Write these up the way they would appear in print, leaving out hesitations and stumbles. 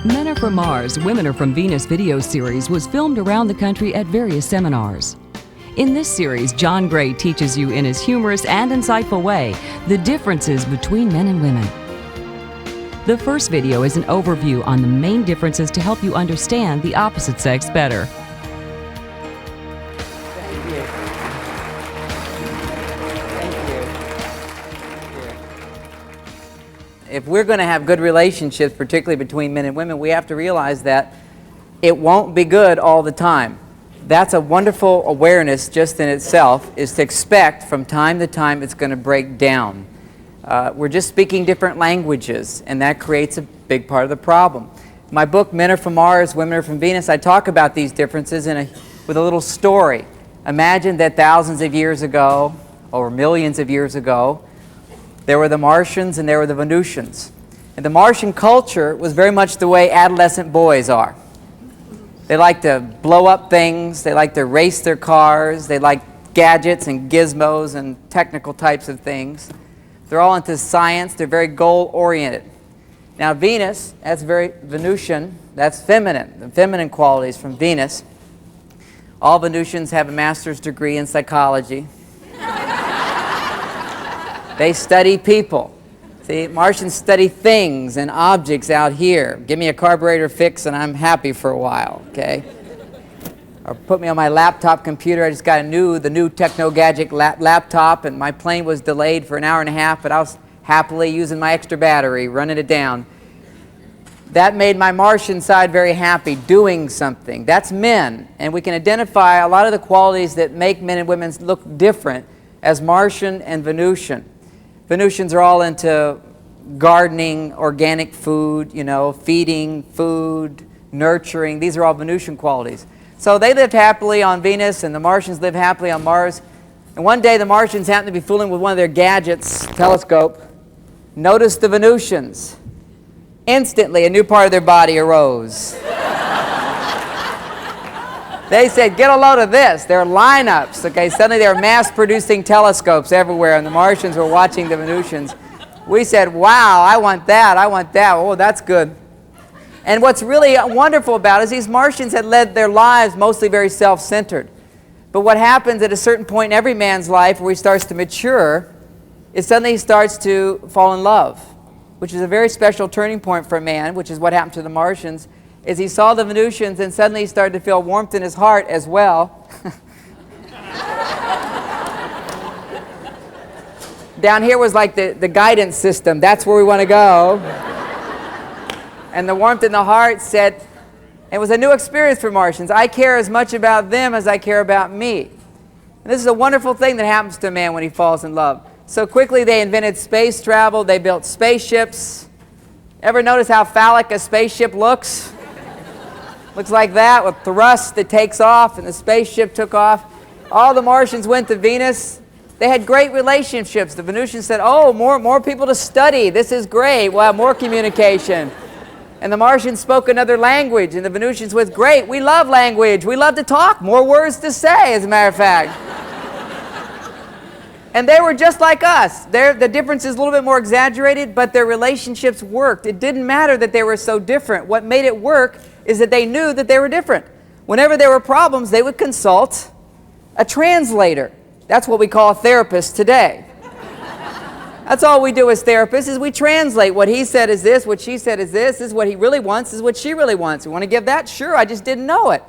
Men Are From Mars, Women Are From Venus video series was filmed around the country at various seminars. In this series, John Gray teaches you in his humorous and insightful way the differences between men and women. The first video is an overview on the main differences to help you understand the opposite sex better. If we're going to have good relationships, particularly between men and women, we have to realize that it won't be good all the time. That's a wonderful awareness just in itself, is to expect from time to time it's going to break down. We're just speaking different languages, and that creates a big part of the problem. My book, Men Are From Mars, Women Are From Venus, I talk about these differences with a little story. Imagine that thousands of years ago, or millions of years ago, there were the Martians and there were the Venusians. And the Martian culture was very much the way adolescent boys are. They like to blow up things, they like to race their cars, they like gadgets and gizmos and technical types of things. They're all into science, they're very goal-oriented. Now Venus, that's very Venusian, that's feminine, the feminine qualities from Venus. All Venusians have a master's degree in psychology. They study people. See, Martians study things and objects out here. Give me a carburetor fix and I'm happy for a while, okay? Or put me on my laptop computer. I just got the new techno-gadget laptop, and my plane was delayed for an hour and a half, but I was happily using my extra battery, running it down. That made my Martian side very happy, doing something. That's men, and we can identify a lot of the qualities that make men and women look different as Martian and Venusian. Venusians are all into gardening, organic food, feeding, food, nurturing. These are all Venusian qualities. So they lived happily on Venus, and the Martians lived happily on Mars. And one day the Martians happened to be fooling with one of their gadgets, telescope, noticed the Venusians. Instantly, a new part of their body arose. They said, get a load of this. They're lineups. Okay, suddenly they were mass-producing telescopes everywhere, and the Martians were watching the Venusians. We said, wow, I want that, I want that. Oh, that's good. And what's really wonderful about it is these Martians had led their lives mostly very self-centered. But what happens at a certain point in every man's life where he starts to mature is suddenly he starts to fall in love, which is a very special turning point for a man, which is what happened to the Martians. Is he saw the Venusians and suddenly he started to feel warmth in his heart as well. Down here was like the guidance system. That's where we want to go. And the warmth in the heart said, it was a new experience for Martians. I care as much about them as I care about me. And this is a wonderful thing that happens to a man when he falls in love. So quickly they invented space travel. They built spaceships. Ever notice how phallic a spaceship looks? Looks like that, with thrust that takes off, and the spaceship took off. All the Martians went to Venus. They had great relationships. The Venusians said, oh, more people to study. This is great. We'll have more communication. And the Martians spoke another language, and the Venusians went, great, we love language. We love to talk. More words to say, as a matter of fact. And they were just like us. The difference is a little bit more exaggerated, but their relationships worked. It didn't matter that they were so different. What made it work is that they knew that they were different. Whenever there were problems, they would consult a translator. That's what we call a therapist today. That's all we do as therapists, is we translate. What he said is this, what she said is this is what he really wants, is what she really wants. We want to give that? Sure, I just didn't know it.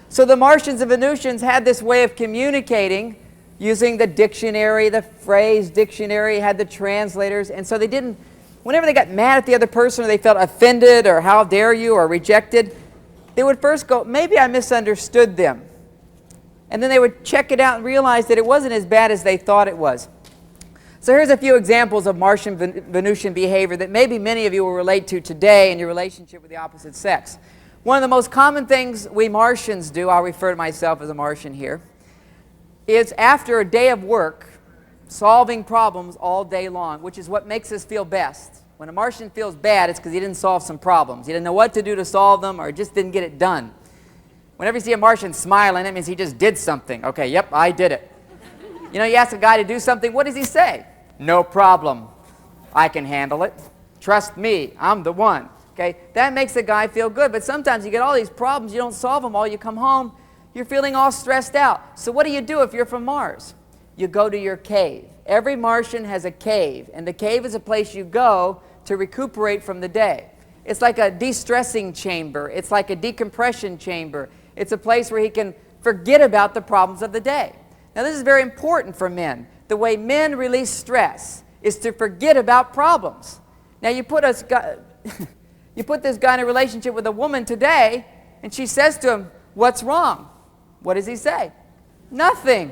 So the Martians and Venusians had this way of communicating using the dictionary, the phrase dictionary, had the translators, and so they didn't, whenever they got mad at the other person or they felt offended or how dare you or rejected, they would first go, maybe I misunderstood them. And then they would check it out and realize that it wasn't as bad as they thought it was. So here's a few examples of Martian Venusian behavior that maybe many of you will relate to today in your relationship with the opposite sex. One of the most common things we Martians do, I'll refer to myself as a Martian here, is after a day of work, solving problems all day long, which is what makes us feel best. When a Martian feels bad, it's because he didn't solve some problems. He didn't know what to do to solve them, or just didn't get it done. Whenever you see a Martian smiling, that means he just did something. Okay, yep, I did it. You know, you ask a guy to do something, what does he say? No problem. I can handle it. Trust me, I'm the one. Okay? That makes a guy feel good. But sometimes you get all these problems, you don't solve them all, you come home, you're feeling all stressed out. So what do you do if you're from Mars? You go to your cave. Every Martian has a cave, and the cave is a place you go to recuperate from the day. It's like a de-stressing chamber. It's like a decompression chamber. It's a place where he can forget about the problems of the day. Now this is very important for men. The way men release stress is to forget about problems. Now you put this guy in a relationship with a woman today, and she says to him, "What's wrong?" What does he say? Nothing.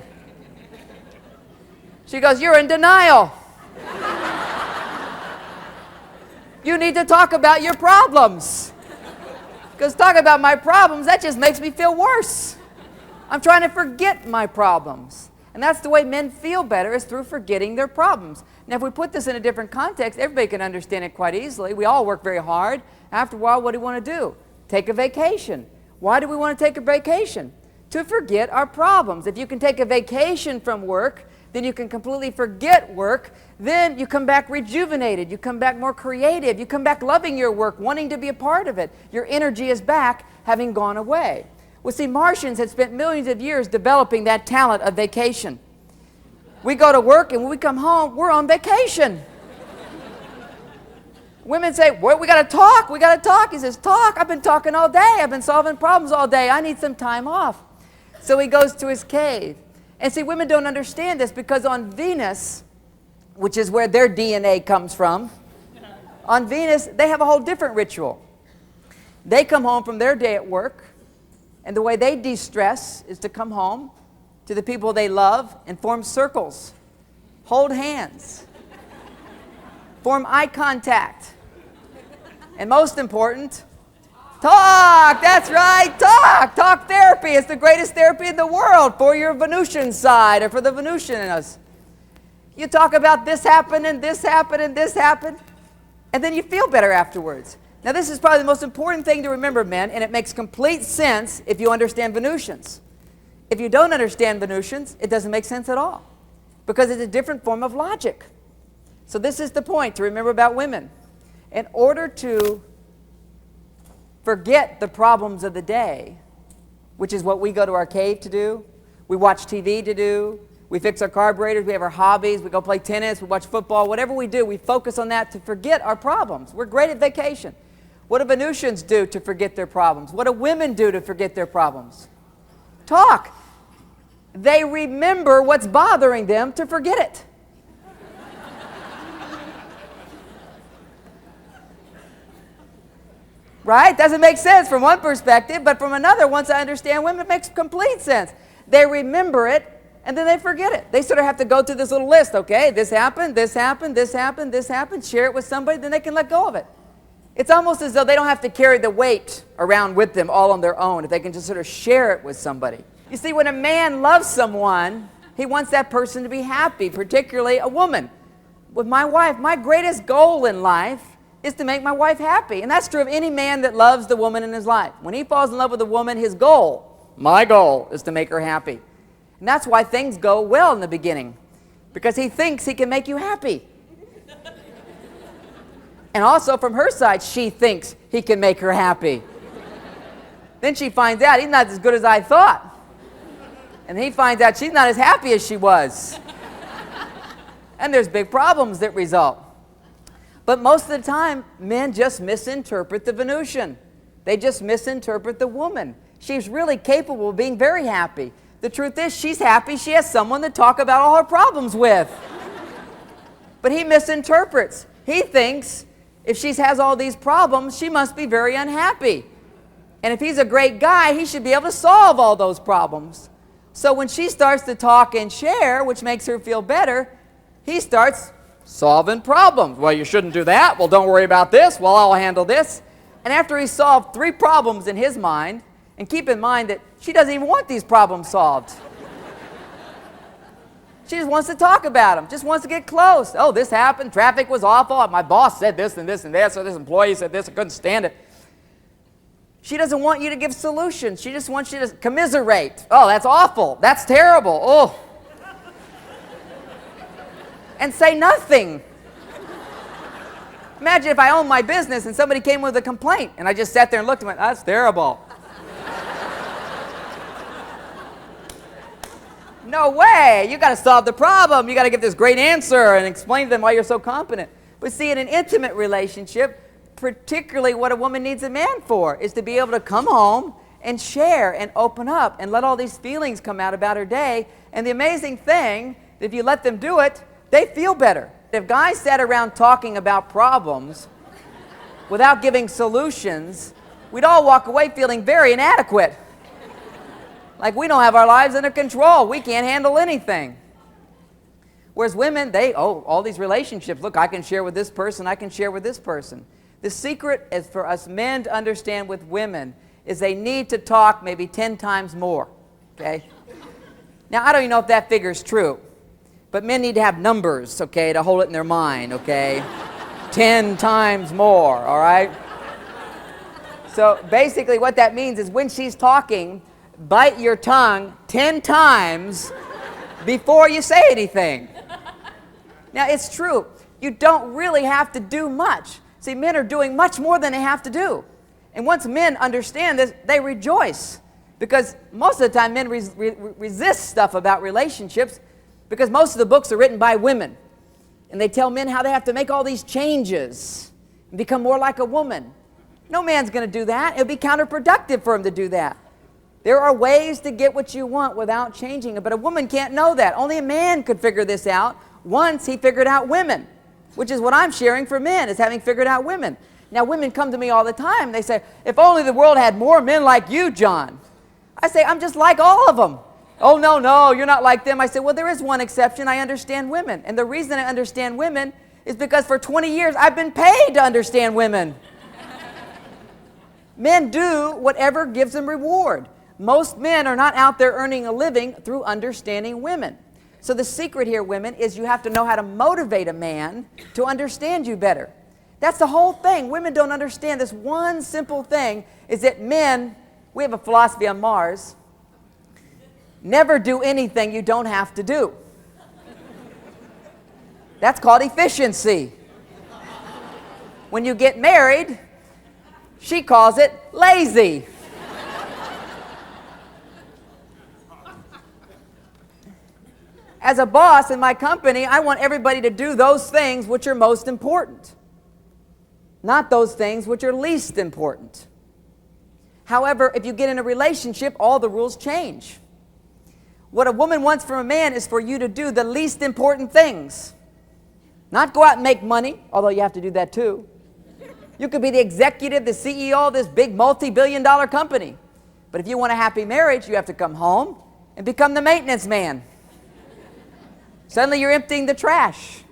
She goes, "You're in denial. You need to talk about your problems. Because talking about my problems, that just makes me feel worse. I'm trying to forget my problems." And that's the way men feel better, is through forgetting their problems. Now, if we put this in a different context, everybody can understand it quite easily. We all work very hard. After a while, what do we want to do? Take a vacation. Why do we want to take a vacation? To forget our problems. If you can take a vacation from work, then you can completely forget work. Then you come back rejuvenated. You come back more creative. You come back loving your work, wanting to be a part of it. Your energy is back, having gone away. Well, see, Martians had spent millions of years developing that talent of vacation. We go to work, and when we come home, we're on vacation. Women say, "Well, we got to talk. We got to talk." He says, "Talk? I've been talking all day. I've been solving problems all day. I need some time off." So he goes to his cave. And see, women don't understand this, because on Venus, which is where their DNA comes from, on Venus, they have a whole different ritual. They come home from their day at work, and the way they de-stress is to come home to the people they love and form circles, hold hands, form eye contact, and most important, talk. That's right, talk. Talk therapy. It's the greatest therapy in the world for your Venusian side, or for the Venusian in us. You talk about this happened and this happened and this happened, and then you feel better afterwards. Now this is probably the most important thing to remember, men, and it makes complete sense if you understand Venusians. If you don't understand Venusians, it doesn't make sense at all, because it's a different form of logic. So this is the point to remember about women. In order to forget the problems of the day, which is what we go to our cave to do, we watch TV to do, we fix our carburetors, we have our hobbies, we go play tennis, we watch football, whatever we do, we focus on that to forget our problems. We're great at vacation. What do Venusians do to forget their problems? What do women do to forget their problems? Talk. They remember what's bothering them to forget it. Right? Doesn't make sense from one perspective, but from another, once I understand women, it makes complete sense. They remember it, and then they forget it. They sort of have to go through this little list. Okay, this happened, this happened, this happened, this happened. Share it with somebody, then they can let go of it. It's almost as though they don't have to carry the weight around with them all on their own, if they can just sort of share it with somebody. You see, when a man loves someone, he wants that person to be happy, particularly a woman. With my wife, my greatest goal in life is to make my wife happy. And that's true of any man that loves the woman in his life. When he falls in love with a woman, his goal, my goal, is to make her happy. And that's why things go well in the beginning, because he thinks he can make you happy. And also from her side, she thinks he can make her happy. Then she finds out he's not as good as I thought. And he finds out she's not as happy as she was. And there's big problems that result. But most of the time, men just misinterpret the Venusian. They just misinterpret the woman. She's really capable of being very happy. The truth is, she's happy she has someone to talk about all her problems with. But he misinterprets. He thinks if she has all these problems, she must be very unhappy. And if he's a great guy, he should be able to solve all those problems. So when she starts to talk and share, which makes her feel better, he starts solving problems. Well, you shouldn't do that. Well, don't worry about this. Well, I'll handle this. And after he solved 3 problems in his mind, and keep in mind that she doesn't even want these problems solved. She just wants to talk about them, just wants to get close. Oh, this happened, traffic was awful, my boss said this and this and this, or this employee said this, I couldn't stand it. She doesn't want you to give solutions. She just wants you to commiserate. Oh, that's awful. That's terrible. Oh. And say nothing. Imagine if I owned my business and somebody came with a complaint and I just sat there and looked and went, that's terrible. No way. You got to solve the problem. You got to give this great answer and explain to them why you're so competent. But see, in an intimate relationship, particularly what a woman needs a man for is to be able to come home and share and open up and let all these feelings come out about her day. And the amazing thing, if you let them do it, they feel better. If guys sat around talking about problems without giving solutions, we'd all walk away feeling very inadequate. Like we don't have our lives under control. We can't handle anything. Whereas women, all these relationships. Look, I can share with this person. I can share with this person. The secret is for us men to understand with women is they need to talk maybe 10 times more, okay? Now, I don't even know if that figure is true, but men need to have numbers, okay, to hold it in their mind, okay? 10 times more, all right? So basically what that means is when she's talking, bite your tongue 10 times before you say anything. Now, it's true. You don't really have to do much. See, men are doing much more than they have to do. And once men understand this, they rejoice. Because most of the time men resist stuff about relationships because most of the books are written by women. And they tell men how they have to make all these changes and become more like a woman. No man's going to do that. It would be counterproductive for him to do that. There are ways to get what you want without changing it, but a woman can't know that. Only a man could figure this out once he figured out women, which is what I'm sharing for men, is having figured out women. Now, women come to me all the time. They say, if only the world had more men like you, John. I say, I'm just like all of them. Oh, no, you're not like them. I say, well, there is one exception. I understand women. And the reason I understand women is because for 20 years I've been paid to understand women. Men do whatever gives them reward. Most men are not out there earning a living through understanding women. So the secret here, women, is you have to know how to motivate a man to understand you better. That's the whole thing. Women don't understand this one simple thing is that men, we have a philosophy on Mars, never do anything you don't have to do. That's called efficiency. When you get married, she calls it lazy. As a boss in my company, I want everybody to do those things which are most important, not those things which are least important. However, if you get in a relationship, all the rules change. What a woman wants from a man is for you to do the least important things. Not go out and make money, although you have to do that too. You could be the executive, the CEO of this big multi-billion-dollar company. But if you want a happy marriage, you have to come home and become the maintenance man. Suddenly you're emptying the trash,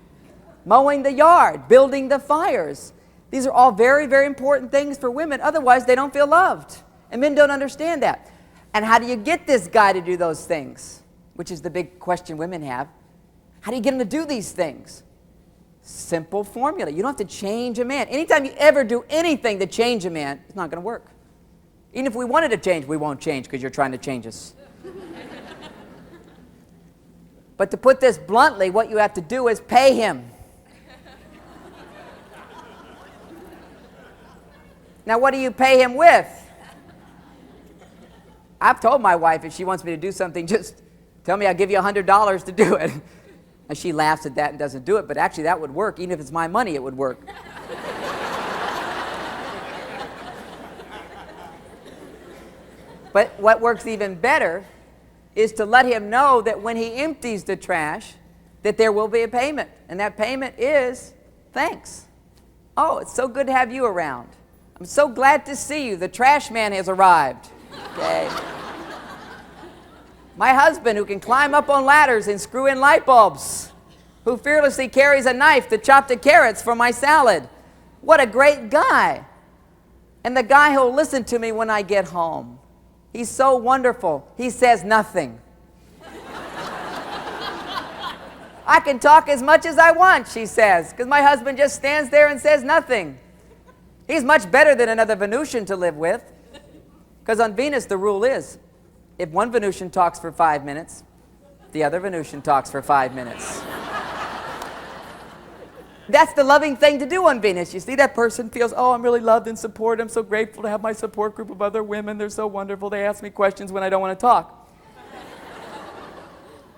mowing the yard, building the fires. These are all very, very important things for women. Otherwise, they don't feel loved. And men don't understand that. And how do you get this guy to do those things? Which is the big question women have. How do you get him to do these things? Simple formula. You don't have to change a man. Anytime you ever do anything to change a man, it's not going to work. Even if we wanted to change, we won't change because you're trying to change us. But to put this bluntly, what you have to do is pay him. Now, what do you pay him with? I've told my wife if she wants me to do something, just tell me I'll give you $100 to do it. And she laughs at that and doesn't do it, but actually that would work. Even if it's my money, it would work. But what works even better is to let him know that when he empties the trash, that there will be a payment. And that payment is thanks. Oh, it's so good to have you around. I'm so glad to see you. The trash man has arrived. Okay. My husband, who can climb up on ladders and screw in light bulbs, who fearlessly carries a knife to chop the carrots for my salad. What a great guy. And the guy who'll listen to me when I get home. He's so wonderful. He says nothing. I can talk as much as I want, she says, because my husband just stands there and says nothing. He's much better than another Venusian to live with, because on Venus the rule is, if one Venusian talks for 5 minutes, the other Venusian talks for 5 minutes. That's the loving thing to do on Venus. You see, that person feels, oh, I'm really loved and supported. I'm so grateful to have my support group of other women. They're so wonderful. They ask me questions when I don't want to talk.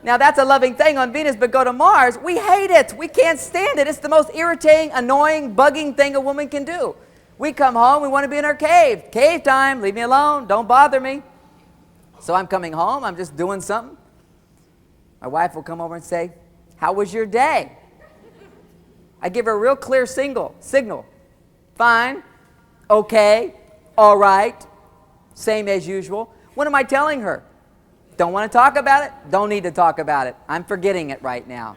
Now, that's a loving thing on Venus, but go to Mars, we hate it. We can't stand it. It's the most irritating, annoying, bugging thing a woman can do. We come home, we want to be in our cave. Cave time, leave me alone, don't bother me. So I'm coming home, I'm just doing something. My wife will come over and say, how was your day? I give her a real clear signal. Fine, okay, all right, same as usual. What am I telling her? Don't want to talk about it? Don't need to talk about it. I'm forgetting it right now.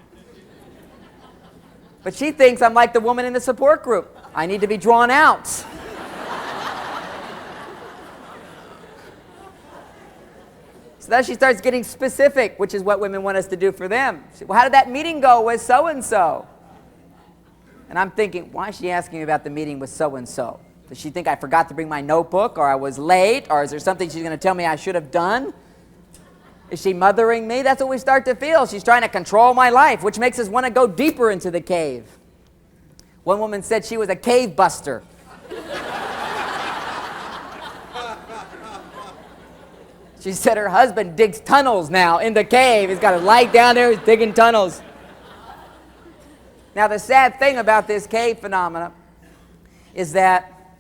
But she thinks I'm like the woman in the support group. I need to be drawn out. So then she starts getting specific, which is what women want us to do for them. Well, how did that meeting go with so-and-so? And I'm thinking, why is she asking me about the meeting with so-and-so? Does she think I forgot to bring my notebook, or I was late, or is there something she's going to tell me I should have done? Is she mothering me? That's what we start to feel. She's trying to control my life, which makes us want to go deeper into the cave. One woman said she was a cave buster. She said her husband digs tunnels now in the cave. He's got a light down there, he's digging tunnels. Now, the sad thing about this cave phenomena is that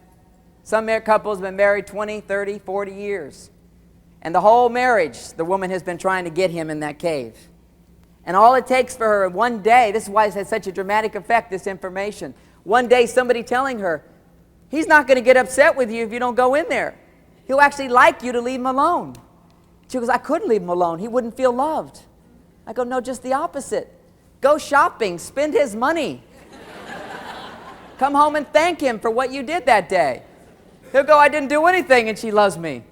some couples have been married 20, 30, 40 years. And the whole marriage, the woman has been trying to get him in that cave. And all it takes for her one day, this is why it has such a dramatic effect, this information. One day somebody telling her, he's not going to get upset with you if you don't go in there. He'll actually like you to leave him alone. She goes, I couldn't leave him alone. He wouldn't feel loved. I go, no, just the opposite. Go shopping, spend his money. Come home and thank him for what you did that day. He'll go, I didn't do anything and she loves me.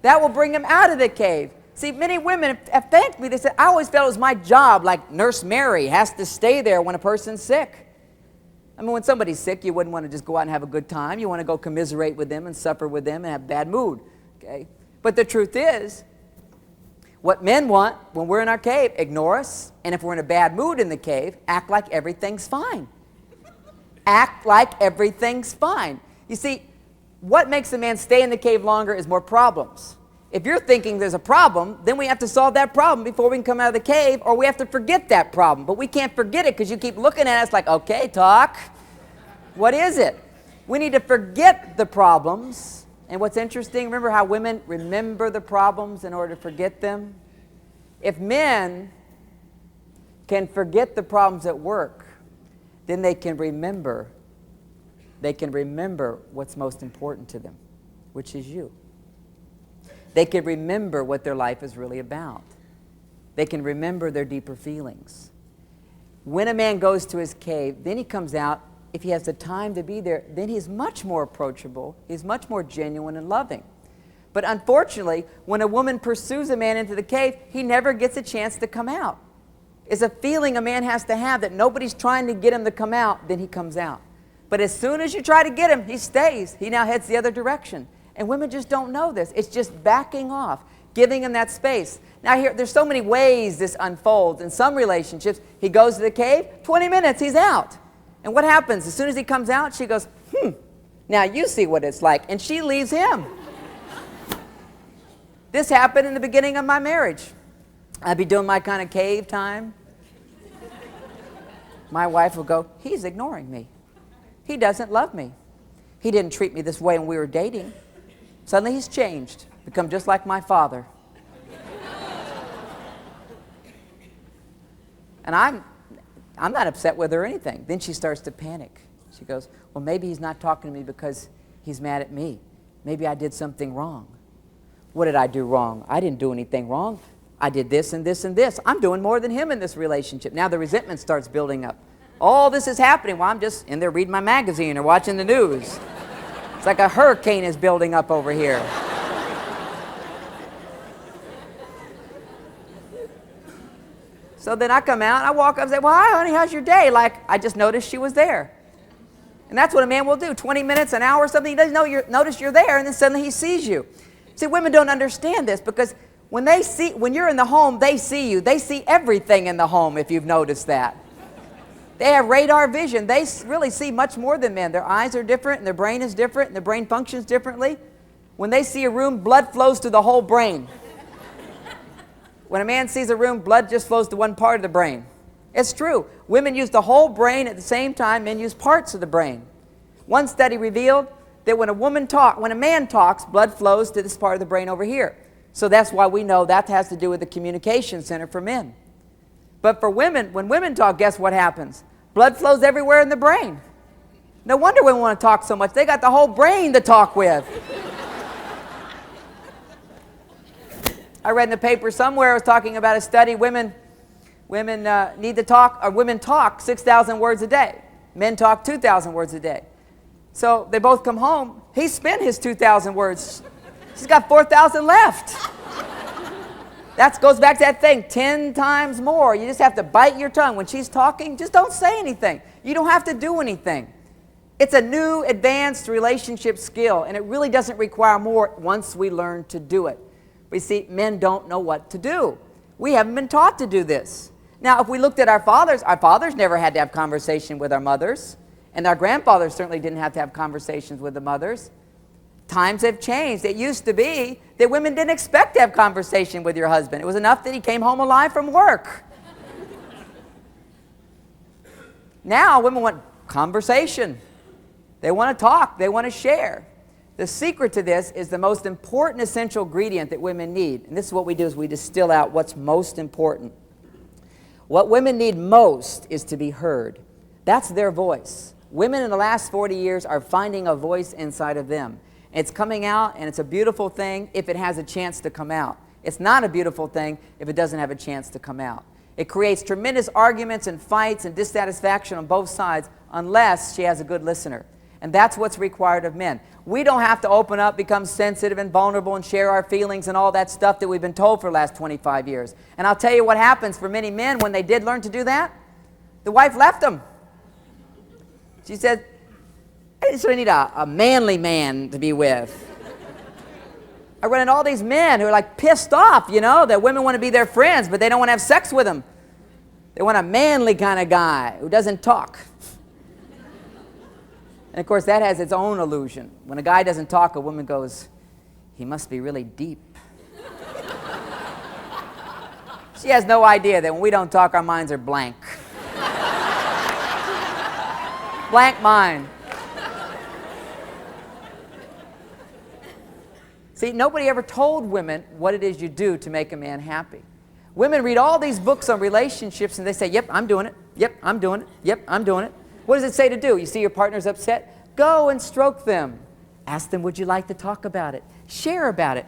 That will bring him out of the cave. See, many women have thanked me. They said, I always felt it was my job, like Nurse Mary has to stay there when a person's sick. I mean, when somebody's sick, you wouldn't want to just go out and have a good time. You want to go commiserate with them and suffer with them and have a bad mood. Okay? But the truth is, what men want when we're in our cave, ignore us. And if we're in a bad mood in the cave, act like everything's fine. Act like everything's fine. You see, what makes a man stay in the cave longer is more problems. If you're thinking there's a problem, then we have to solve that problem before we can come out of the cave, or we have to forget that problem. But we can't forget it because you keep looking at us like, okay, talk. What is it? We need to forget the problems. And what's interesting, remember how women remember the problems in order to forget them? If men can forget the problems at work, then they can remember what's most important to them, which is you. They can remember what their life is really about. They can remember their deeper feelings. When a man goes to his cave, then he comes out, if he has the time to be there, then he's much more approachable, he's much more genuine and loving. But unfortunately, when a woman pursues a man into the cave, he never gets a chance to come out. It's a feeling a man has to have that nobody's trying to get him to come out, then he comes out. But as soon as you try to get him, he stays. He now heads the other direction. And women just don't know this. It's just backing off, giving him that space. Now there's so many ways this unfolds. In some relationships, he goes to the cave, 20 minutes, he's out. And what happens? As soon as he comes out, she goes, now you see what it's like. And she leaves him. This happened in the beginning of my marriage. I'd be doing my kind of cave time. My wife will go, he's ignoring me. He doesn't love me. He didn't treat me this way when we were dating. Suddenly he's changed, become just like my father. And I'm not upset with her or anything. Then she starts to panic. She goes, well, maybe he's not talking to me because he's mad at me. Maybe I did something wrong. What did I do wrong? I didn't do anything wrong. I did this and this and this. I'm doing more than him in this relationship. Now the resentment starts building up. All this is happening while I'm just in there reading my magazine or watching the news. It's like a hurricane is building up over here. So then I come out, I walk up and say, well, hi, honey, how's your day? Like, I just noticed she was there. And that's what a man will do, 20 minutes, an hour, something. He doesn't notice you're there, and then suddenly he sees you. See, women don't understand this because when you're in the home, they see you. They see everything in the home, if you've noticed that. They have radar vision. They really see much more than men. Their eyes are different, and their brain is different, and their brain functions differently. When they see a room, blood flows to the whole brain. When a man sees a room, blood just flows to one part of the brain. It's true. Women use the whole brain at the same time. Men use parts of the brain. One study revealed that when a man talks, blood flows to this part of the brain over here. So that's why we know that has to do with the communication center for men. But for women, when women talk, guess what happens? Blood flows everywhere in the brain. No wonder women want to talk so much. They got the whole brain to talk with. I read in the paper somewhere, it was talking about a study, women need to talk, or women talk 6,000 words a day. Men talk 2,000 words a day. So they both come home. He spent his 2,000 words. She's got 4,000 left. That goes back to that thing, 10 times more. You just have to bite your tongue. When she's talking, just don't say anything. You don't have to do anything. It's a new, advanced relationship skill, and it really doesn't require more once we learn to do it. We see, men don't know what to do. We haven't been taught to do this. Now, if we looked at our fathers never had to have conversation with our mothers, and our grandfathers certainly didn't have to have conversations with the mothers. Times have changed. It used to be that women didn't expect to have conversation with your husband. It was enough that he came home alive from work. Now, women want conversation. They want to talk. They want to share. The secret to this is the most important essential ingredient that women need. And this is what we do, is we distill out what's most important. What women need most is to be heard. That's their voice. Women in the last 40 years are finding a voice inside of them. It's coming out, and it's a beautiful thing if it has a chance to come out. It's not a beautiful thing if it doesn't have a chance to come out. It creates tremendous arguments and fights and dissatisfaction on both sides unless she has a good listener. And that's what's required of men. We don't have to open up, become sensitive and vulnerable and share our feelings and all that stuff that we've been told for the last 25 years. And I'll tell you what happens for many men when they did learn to do that. The wife left them. She said, I just really need a manly man to be with. I run into all these men who are like pissed off, you know, that women want to be their friends, but they don't want to have sex with them. They want a manly kind of guy who doesn't talk. And of course, that has its own illusion. When a guy doesn't talk, a woman goes, he must be really deep. She has no idea that when we don't talk, our minds are blank. Blank mind. See, nobody ever told women what it is you do to make a man happy. Women read all these books on relationships and they say, yep, I'm doing it. Yep, I'm doing it. Yep, I'm doing it. What does it say to do? You see your partner's upset? Go and stroke them. Ask them, would you like to talk about it? Share about it.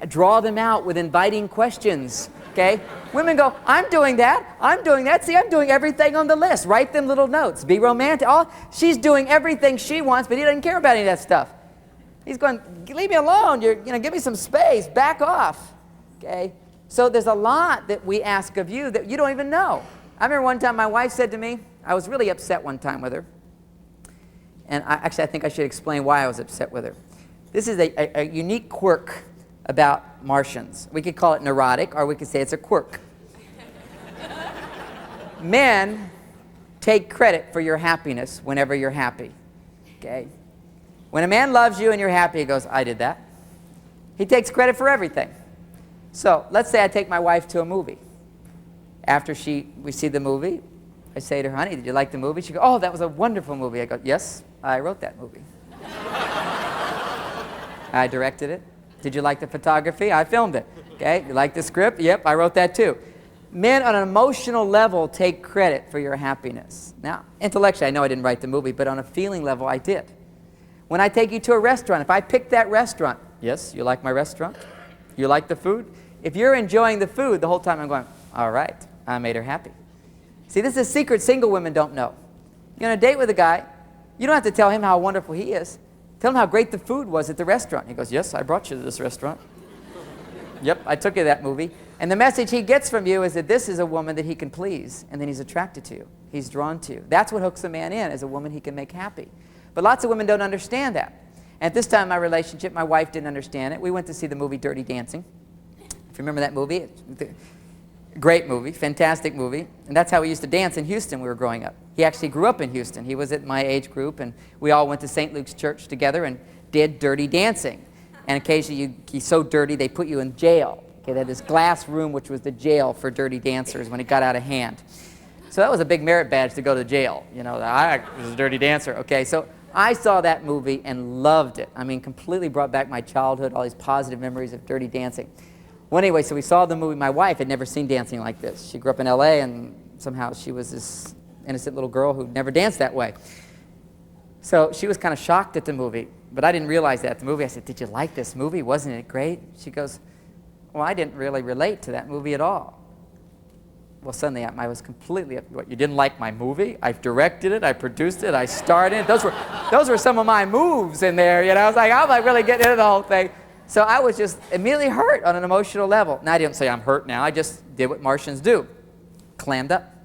Draw them out with inviting questions. Okay? Women go, I'm doing that. I'm doing that. See, I'm doing everything on the list. Write them little notes. Be romantic. She's doing everything she wants, but he doesn't care about any of that stuff. He's going, leave me alone. Give me some space. Back off. Okay? So there's a lot that we ask of you that you don't even know. I remember one time my wife said to me, I was really upset one time with her. And I think I should explain why I was upset with her. This is a unique quirk about Martians. We could call it neurotic, or we could say it's a quirk. Men take credit for your happiness whenever you're happy. Okay? When a man loves you and you're happy, he goes, I did that. He takes credit for everything. So let's say I take my wife to a movie. After we see the movie, I say to her, honey, did you like the movie? She goes, oh, that was a wonderful movie. I go, yes, I wrote that movie. I directed it. Did you like the photography? I filmed it. Okay, you like the script? Yep, I wrote that too. Men on an emotional level take credit for your happiness. Now, intellectually, I know I didn't write the movie, but on a feeling level, I did. When I take you to a restaurant, if I pick that restaurant, yes, you like my restaurant? You like the food? If you're enjoying the food the whole time, I'm going, all right, I made her happy. See, this is a secret single women don't know. You're on a date with a guy, you don't have to tell him how wonderful he is. Tell him how great the food was at the restaurant. He goes, yes, I brought you to this restaurant. Yep, I took you to that movie. And the message he gets from you is that this is a woman that he can please, and then he's attracted to you. He's drawn to you. That's what hooks a man in, is a woman he can make happy. But lots of women don't understand that. And at this time in my relationship, my wife didn't understand it. We went to see the movie Dirty Dancing. If you remember that movie, Great movie, fantastic movie. And that's how we used to dance in Houston when we were growing up. He actually grew up in Houston. He was at my age group, and we all went to St. Luke's Church together and did dirty dancing. And occasionally, he's so dirty, they put you in jail. Okay, they had this glass room, which was the jail for dirty dancers when it got out of hand. So that was a big merit badge to go to jail. You know, I was a dirty dancer. Okay, so I saw that movie and loved it. I mean, completely brought back my childhood, all these positive memories of dirty dancing. Well, anyway, so we saw the movie. My wife had never seen dancing like this. She grew up in L.A., and somehow she was this innocent little girl who never danced that way. So she was kind of shocked at the movie, but I didn't realize that at the movie. I said, "Did you like this movie? Wasn't it great?" She goes, "Well, I didn't really relate to that movie at all." Well, suddenly I was completely, what, you didn't like my movie? I directed it, I produced it, I starred in it. Those were some of my moves in there, you know. I was like, I'm like really getting into the whole thing. So I was just immediately hurt on an emotional level. Now, I didn't say I'm hurt now. I just did what Martians do. Clammed up.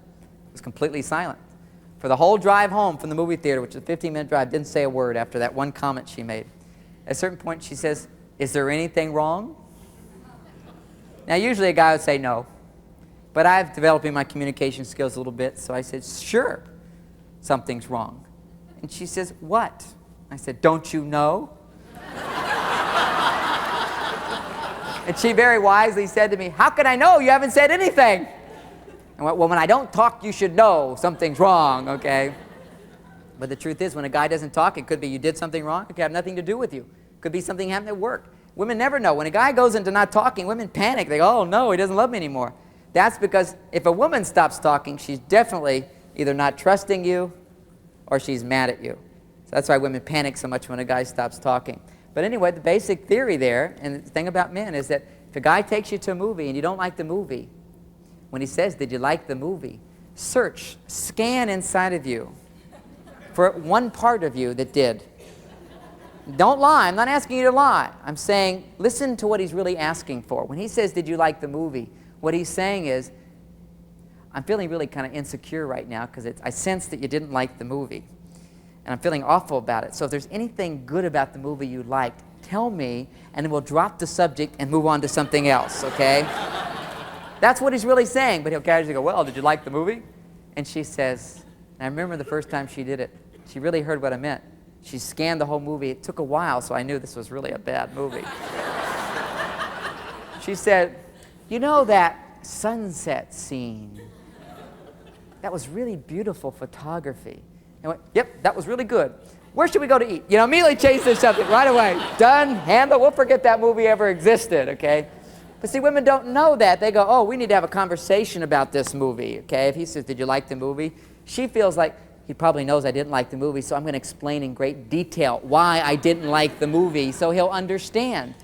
Was completely silent. For the whole drive home from the movie theater, which is a 15-minute drive, didn't say a word after that one comment she made. At a certain point, she says, "Is there anything wrong?" Now, usually a guy would say no. But I've developing my communication skills a little bit, so I said, "Sure, something's wrong." And she says, "What?" I said, "Don't you know?" And she very wisely said to me, "How can I know? You haven't said anything." I went, "Well, when I don't talk, you should know something's wrong, okay?" But the truth is, when a guy doesn't talk, it could be you did something wrong. It could have nothing to do with you. It could be something happened at work. Women never know. When a guy goes into not talking, women panic. They go, "Oh, no, he doesn't love me anymore." That's because if a woman stops talking, she's definitely either not trusting you or she's mad at you. So that's why women panic so much when a guy stops talking. But anyway, the basic theory there, and the thing about men, is that if a guy takes you to a movie and you don't like the movie, when he says, "Did you like the movie?" search, scan inside of you for one part of you that did. Don't lie. I'm not asking you to lie. I'm saying, listen to what he's really asking for. When he says, "Did you like the movie?" what he's saying is, I'm feeling really kind of insecure right now because I sense that you didn't like the movie. And I'm feeling awful about it. So if there's anything good about the movie you liked, tell me, and then we'll drop the subject and move on to something else, okay? That's what he's really saying. But he'll casually go, "Well, did you like the movie?" And she says, and I remember the first time she did it, she really heard what I meant. She scanned the whole movie. It took a while, so I knew this was really a bad movie. She said, "You know that sunset scene? That was really beautiful photography." I went, "Yep, that was really good. Where should we go to eat?" You know, immediately change the subject right away. Done, handle, we'll forget that movie ever existed, okay? But see, women don't know that. They go, "Oh, we need to have a conversation about this movie," okay? If he says, "Did you like the movie?" she feels like, he probably knows I didn't like the movie, so I'm going to explain in great detail why I didn't like the movie so he'll understand.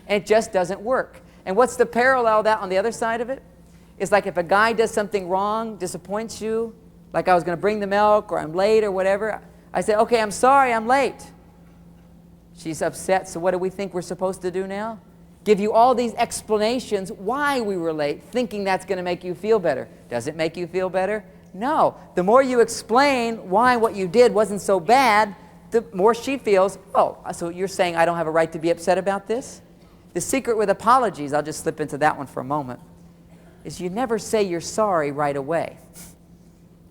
And it just doesn't work. And what's the parallel of that on the other side of it? It's like if a guy does something wrong, disappoints you, like I was going to bring the milk or I'm late or whatever, I say, "Okay, I'm sorry, I'm late." She's upset, so what do we think we're supposed to do now? Give you all these explanations why we were late, thinking that's going to make you feel better. Does it make you feel better? No. The more you explain why what you did wasn't so bad, the more she feels, "Oh, so you're saying I don't have a right to be upset about this?" The secret with apologies, I'll just slip into that one for a moment, is you never say you're sorry right away.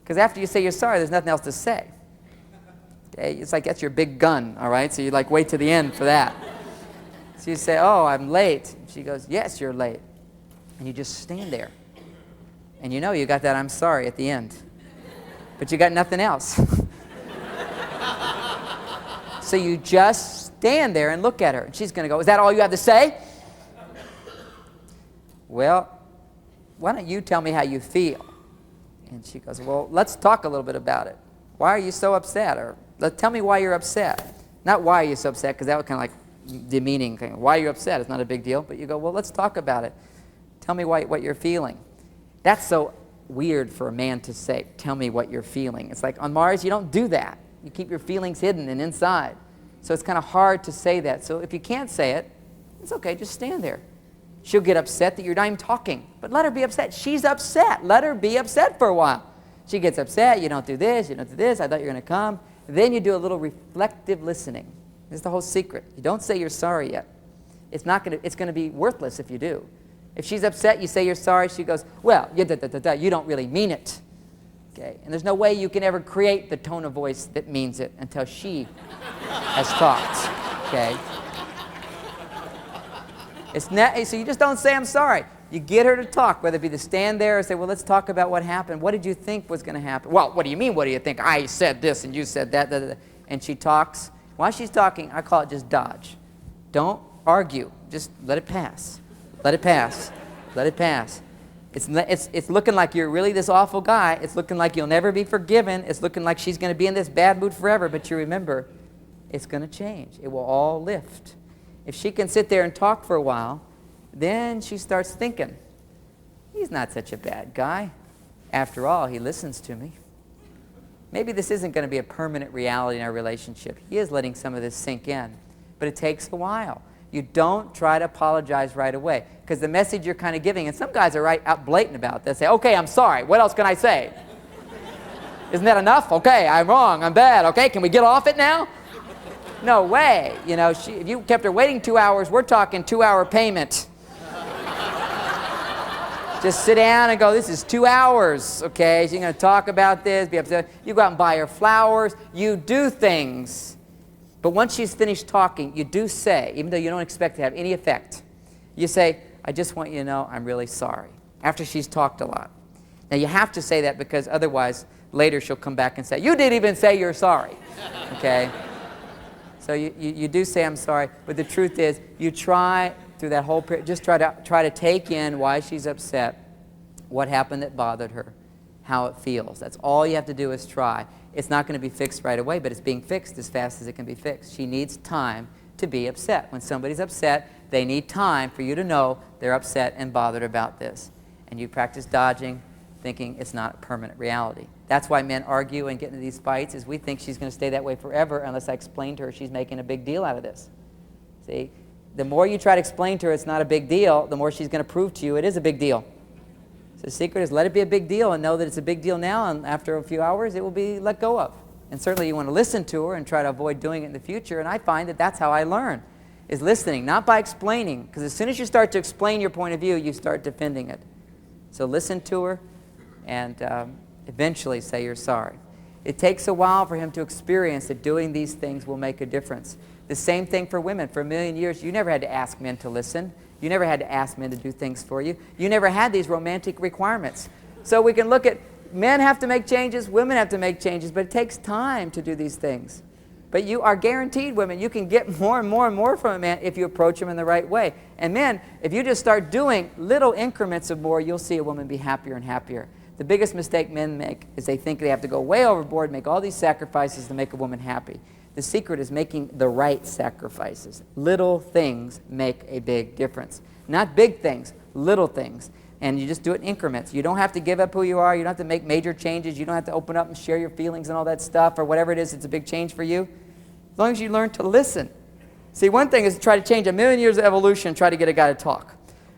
Because after you say you're sorry, there's nothing else to say. Okay? It's like that's your big gun, all right? So you like wait to the end for that. So you say, "Oh, I'm late." She goes, "Yes, you're late." And you just stand there. And you know you got that "I'm sorry" at the end. But you got nothing else. So you just stand there and look at her. And she's going to go, "Is that all you have to say?" "Well, why don't you tell me how you feel?" And she goes, "Well, let's talk a little bit about it. Why are you so upset?" Or tell me why you're upset. Not why are you so upset, because that was kind of like demeaning thing. Why are you upset? It's not a big deal. But you go, "Well, let's talk about it. Tell me what you're feeling." That's so weird for a man to say, "Tell me what you're feeling." It's like on Mars, you don't do that. You keep your feelings hidden and inside. So it's kind of hard to say that. So if you can't say it, it's okay, just stand there. She'll get upset that you're not even talking. But let her be upset. She's upset. Let her be upset for a while. She gets upset. "You don't do this, you don't do this. I thought you were going to come." Then you do a little reflective listening. This is the whole secret. You don't say you're sorry yet. It's going to be worthless if you do. If she's upset, you say you're sorry. She goes, well, you don't really mean it. Okay? And there's no way you can ever create the tone of voice that means it until she has talked. Okay? So you just don't say, I'm sorry. You get her to talk, whether it be to stand there or say, well, let's talk about what happened. What did you think was going to happen? Well, what do you mean, what do you think? I said this and you said that. And she talks. While she's talking, I call it just dodge. Don't argue. Just let it pass. Let it pass. Let it pass. It's looking like you're really this awful guy. It's looking like you'll never be forgiven. It's looking like she's going to be in this bad mood forever. But you remember, it's going to change. It will all lift. If she can sit there and talk for a while, then she starts thinking, he's not such a bad guy. After all, he listens to me. Maybe this isn't going to be a permanent reality in our relationship. He is letting some of this sink in. But it takes a while. You don't try to apologize right away. Because the message you're kind of giving, and some guys are right out blatant about this. They say, okay, I'm sorry. What else can I say? Isn't that enough? Okay, I'm wrong. I'm bad. Okay, can we get off it now? No way. You know, if you kept her waiting 2 hours, we're talking 2-hour payment. Just sit down and go, this is 2 hours, okay? So you're going to talk about this, be upset. You go out and buy her flowers. You do things. But once she's finished talking, you do say, even though you don't expect to have any effect, you say, I just want you to know I'm really sorry, after she's talked a lot. Now, you have to say that because otherwise, later she'll come back and say, you didn't even say you're sorry, okay? So you do say I'm sorry, but the truth is, you try through that whole period, just try to take in why she's upset, what happened that bothered her, how it feels. That's all you have to do is try. It's not going to be fixed right away, but it's being fixed as fast as it can be fixed. She needs time to be upset. When somebody's upset, they need time for you to know they're upset and bothered about this. And you practice dodging, thinking it's not a permanent reality. That's why men argue and get into these fights, is we think she's going to stay that way forever unless I explain to her she's making a big deal out of this. See? The more you try to explain to her it's not a big deal, the more she's going to prove to you it is a big deal. So the secret is let it be a big deal and know that it's a big deal now, and after a few hours it will be let go of. And certainly you want to listen to her and try to avoid doing it in the future, and I find that that's how I learn, is listening, not by explaining, because as soon as you start to explain your point of view, you start defending it. So listen to her and eventually say you're sorry. It takes a while for him to experience that doing these things will make a difference. The same thing for women. For a million years, you never had to ask men to listen. You never had to ask men to do things for you. You never had these romantic requirements. So we can look at men have to make changes, women have to make changes, but it takes time to do these things. But you are guaranteed, women, you can get more and more and more from a man if you approach him in the right way. And men, if you just start doing little increments of more, you'll see a woman be happier and happier. The biggest mistake men make is they think they have to go way overboard, make all these sacrifices to make a woman happy. The secret is making the right sacrifices. Little things make a big difference. Not big things, little things. And you just do it in increments. You don't have to give up who you are. You don't have to make major changes. You don't have to open up and share your feelings and all that stuff, or whatever it is, it's a big change for you. As long as you learn to listen. See, one thing is to try to change 1,000,000 years of evolution, try to get a guy to talk.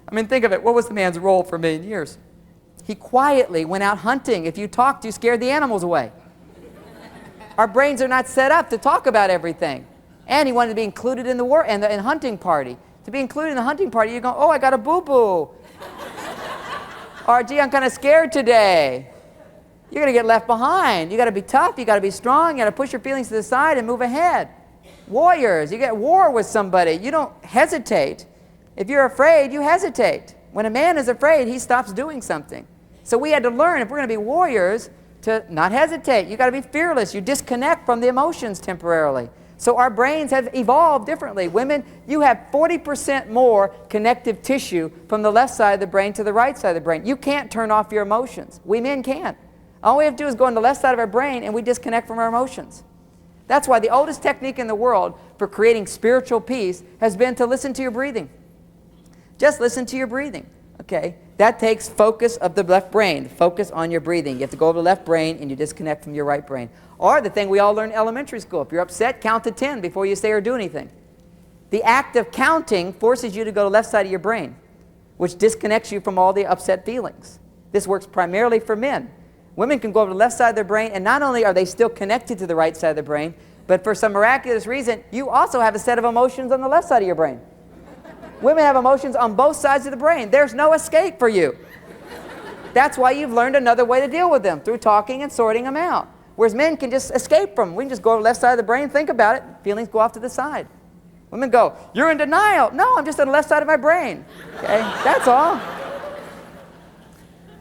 I mean, think of it. What was the man's role for 1,000,000 years? He quietly went out hunting. If you talked, you scared the animals away. Our brains are not set up to talk about everything. And he wanted to be included in the war and the hunting party. To be included in the hunting party, you go, oh, I got a boo-boo. Or, gee, I'm kind of scared today. You're going to get left behind. You got to be tough. You got to be strong. You got to push your feelings to the side and move ahead. Warriors, you get war with somebody. You don't hesitate. If you're afraid, you hesitate. When a man is afraid, he stops doing something. So we had to learn, if we're going to be warriors, to not hesitate. You got to be fearless. You disconnect from the emotions temporarily. So our brains have evolved differently. Women, you have 40% more connective tissue from the left side of the brain to the right side of the brain. You can't turn off your emotions. We men can't. All we have to do is go on the left side of our brain and we disconnect from our emotions. That's why the oldest technique in the world for creating spiritual peace has been to listen to your breathing. Just listen to your breathing. Okay? That takes focus of the left brain, focus on your breathing. You have to go over the left brain and you disconnect from your right brain. Or the thing we all learn in elementary school, if you're upset, count to 10 before you say or do anything. The act of counting forces you to go to the left side of your brain, which disconnects you from all the upset feelings. This works primarily for men. Women can go over to the left side of their brain, and not only are they still connected to the right side of the brain, but for some miraculous reason, you also have a set of emotions on the left side of your brain. Women have emotions on both sides of the brain. There's no escape for you. That's why you've learned another way to deal with them, through talking and sorting them out. Whereas men can just escape from them. We can just go to the left side of the brain, think about it, feelings go off to the side. Women go, you're in denial. No, I'm just on the left side of my brain. Okay, that's all.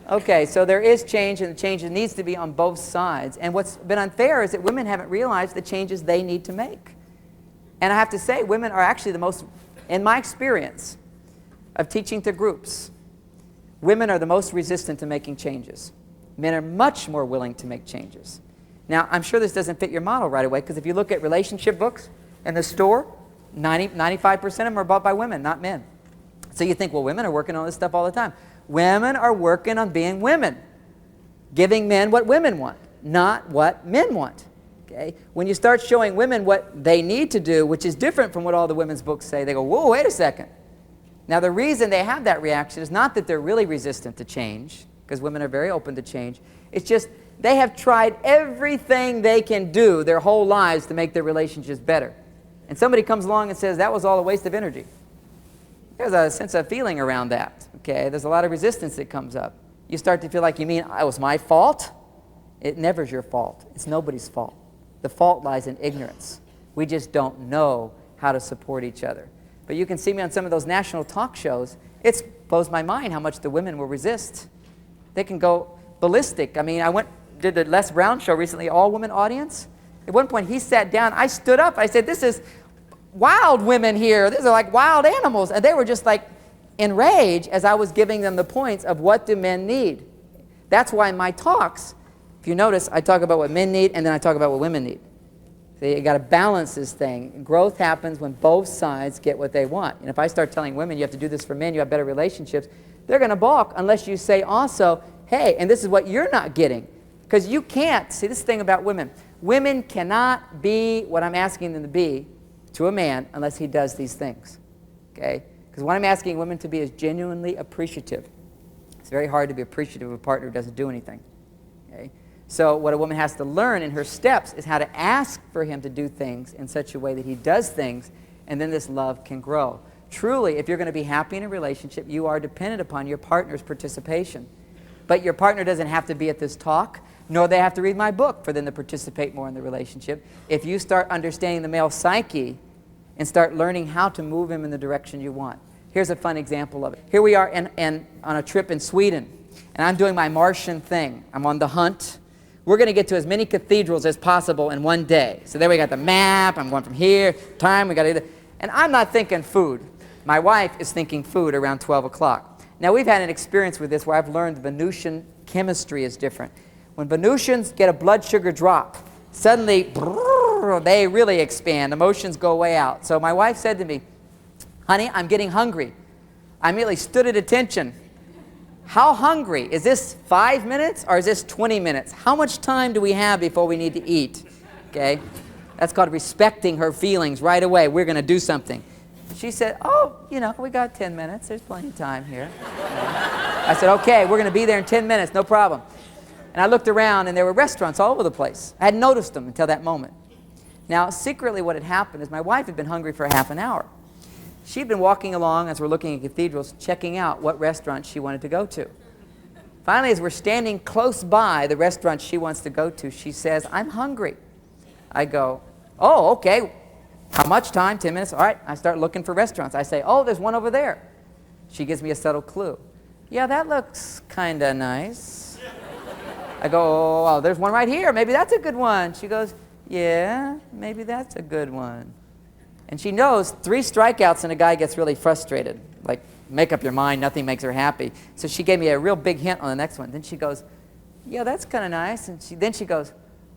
Okay, so there is change, and the change needs to be on both sides. And what's been unfair is that women haven't realized the changes they need to make. And I have to say, women are actually the most, in my experience of teaching to groups, women are the most resistant to making changes. Men are much more willing to make changes. Now, I'm sure this doesn't fit your model right away, because if you look at relationship books in the store, 95% of them are bought by women, not men. So you think, well, women are working on this stuff all the time. Women are working on being women, giving men what women want, not what men want. Okay? When you start showing women what they need to do, which is different from what all the women's books say, they go, whoa, wait a second. Now, the reason they have that reaction is not that they're really resistant to change, because women are very open to change. It's just they have tried everything they can do their whole lives to make their relationships better. And somebody comes along and says, that was all a waste of energy. There's a sense of feeling around that. Okay? There's a lot of resistance that comes up. You start to feel like, you mean it was my fault? It never is your fault. It's nobody's fault. The fault lies in ignorance. We just don't know how to support each other. But you can see me on some of those national talk shows. It's blows my mind how much the women will resist. They can go ballistic. I mean, did the Les Brown show recently, all-women audience. At one point, he sat down. I stood up. I said, this is wild women here. These are like wild animals. And they were just like enraged as I was giving them the points of what do men need. That's why in my talks, if you notice, I talk about what men need and then I talk about what women need. So you got to balance this thing. Growth happens when both sides get what they want. And if I start telling women you have to do this for men, you have better relationships, they're going to balk unless you say also, hey, and this is what you're not getting. Because you can't, see this thing about women. Women cannot be what I'm asking them to be to a man unless he does these things. Okay? Because what I'm asking women to be is genuinely appreciative. It's very hard to be appreciative of a partner who doesn't do anything. Okay? So what a woman has to learn in her steps is how to ask for him to do things in such a way that he does things, and then this love can grow. Truly, if you're going to be happy in a relationship, you are dependent upon your partner's participation. But your partner doesn't have to be at this talk, nor they have to read my book for them to participate more in the relationship. If you start understanding the male psyche and start learning how to move him in the direction you want. Here's a fun example of it. Here we are on a trip in Sweden, and I'm doing my Martian thing. I'm on the hunt. We're going to get to as many cathedrals as possible in one day. So there we got the map. I'm going from here, time, we got to do that. And I'm not thinking food. My wife is thinking food around 12 o'clock. Now, we've had an experience with this where I've learned the Venusian chemistry is different. When Venusians get a blood sugar drop, suddenly, brrr, they really expand. Emotions go way out. So my wife said to me, honey, I'm getting hungry. I immediately stood at attention. How hungry? Is this 5 minutes or is this 20 minutes? How much time do we have before we need to eat? Okay? That's called respecting her feelings right away. We're going to do something. She said, oh, we got 10 minutes. There's plenty of time here. I said, okay, we're going to be there in 10 minutes, no problem. And I looked around, and there were restaurants all over the place. I hadn't noticed them until that moment. Now, secretly what had happened is my wife had been hungry for half an hour. She'd been walking along as we're looking at cathedrals, checking out what restaurant she wanted to go to. Finally, as we're standing close by the restaurant she wants to go to, she says, I'm hungry. I go, oh, okay. How much time? 10 minutes? All right. I start looking for restaurants. I say, oh, there's one over there. She gives me a subtle clue. Yeah, that looks kind of nice. I go, oh, there's one right here. Maybe that's a good one. She goes, yeah, maybe that's a good one. And she knows 3 strikeouts and a guy gets really frustrated. Like, make up your mind, nothing makes her happy. So she gave me a real big hint on the next one. Then she goes, yeah, that's kind of nice. And then she goes,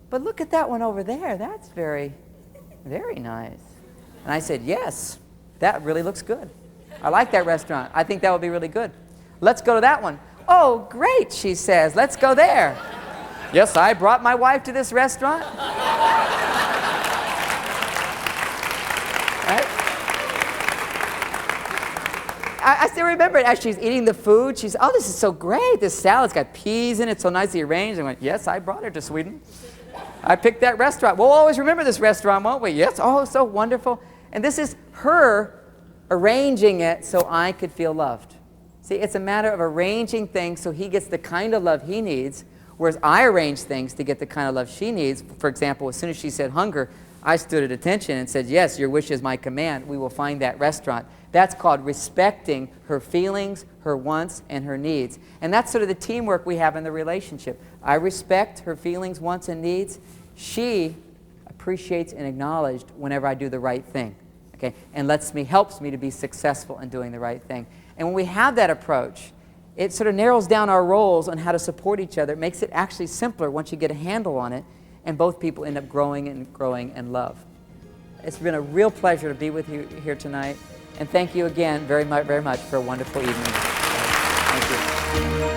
but look at that one over there. That's very, very nice. And I said, yes, that really looks good. I like that restaurant. I think that would be really good. Let's go to that one. Oh, great, she says. Let's go there. Yes, I brought my wife to this restaurant. Right? I still remember it as she's eating the food. She's, oh, this is so great. This salad's got peas in it, so nicely arranged. I went, yes, I brought her to Sweden. I picked that restaurant. We'll always remember this restaurant, won't we? Yes, oh, so wonderful. And this is her arranging it so I could feel loved. See, it's a matter of arranging things so he gets the kind of love he needs, whereas I arrange things to get the kind of love she needs. For example, as soon as she said hunger, I stood at attention and said, yes, your wish is my command. We will find that restaurant. That's called respecting her feelings, her wants, and her needs. And that's sort of the teamwork we have in the relationship. I respect her feelings, wants, and needs. She appreciates and acknowledged whenever I do the right thing, okay, and helps me to be successful in doing the right thing. And when we have that approach, it sort of narrows down our roles on how to support each other. It makes it actually simpler once you get a handle on it, and both people end up growing in love. It's been a real pleasure to be with you here tonight, and thank you again very much for a wonderful evening. Thank you.